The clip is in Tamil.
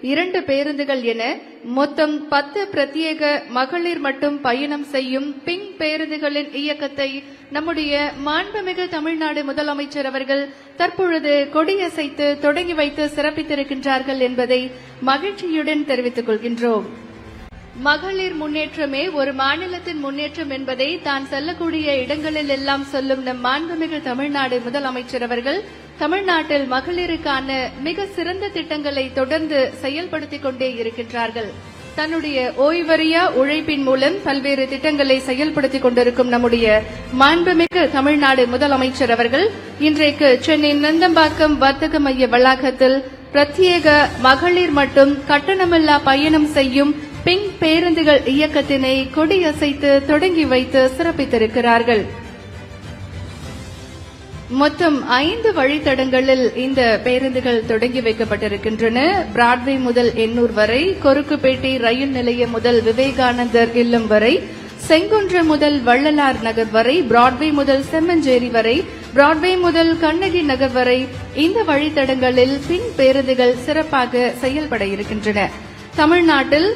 2 பேருந்துகள் என மொத்தம் 10 பிரத்யேக மகளிர் மட்டும் பயணம் செய்யும் பிங்க் பேருந்துகளின் இயக்கத்தை நம்முடைய மாண்புமிகு தமிழ்நாடு முதலமைச்சர் அவர்கள் தற்பொழுது கொடியசைத்து தொடங்கி வைத்து சிறப்பித்திருக்கின்றார்கள் என்பதை மகிழ்ச்சியுடன் தெரிவித்துக் கொள்கின்றோம். மகளிர் முன்னேற்றமே ஒரு மாநிலத்தின் முன்னேற்றம் என்பதை தான் செல்லக்கூடிய இடங்களில் எல்லாம் சொல்லும் நம் மாண்புமிகு தமிழ்நாடு முதலமைச்சர் அவர்கள் தமிழ்நாட்டில் மகளிருக்கான மிக சிறந்த திட்டங்களை தொடர்ந்து செயல்படுத்திக் கொண்டே இருக்கின்றார்கள். தன்னுடைய ஓய்வறியா உழைப்பின் மூலம் பல்வேறு திட்டங்களை செயல்படுத்திக் கொண்டிருக்கும் நம்முடைய மாண்புமிகு தமிழ்நாடு முதலமைச்சர் அவர்கள் இன்றைக்கு சென்னை நந்தம்பாக்கம் வர்த்தக மைய வளாகத்தில் பிரத்யேக மகளிர் மட்டும் கட்டணமில்லா பயணம் செய்யும் பிங்க் பேருந்துகள் இயக்கத்தினை கொடியசைத்து தொடங்கி வைத்து சிறப்பித்திருக்கிறார்கள். மொத்தம் 5 வழித்தடங்களில் இந்த பேருந்துகள் தொடங்கி வைக்கப்பட்டிருக்கின்றன. பிராட்வே முதல் எண்ணூர் வரை, கொருக்குப்பேட்டை ரயில் நிலையம் முதல் விவேகானந்தர் இல்லம் வரை, செங்குன்றம் முதல் வள்ளலார் நகர் வரை, பிராட்வே முதல் செம்மஞ்சேரி வரை, பிராட்வே முதல் கண்ணகி நகர் வரை இந்த வழித்தடங்களில் பிங்க் பேருந்துகள் சிறப்பாக செயல்பட இருக்கின்றன. தமிழ்நாட்டில்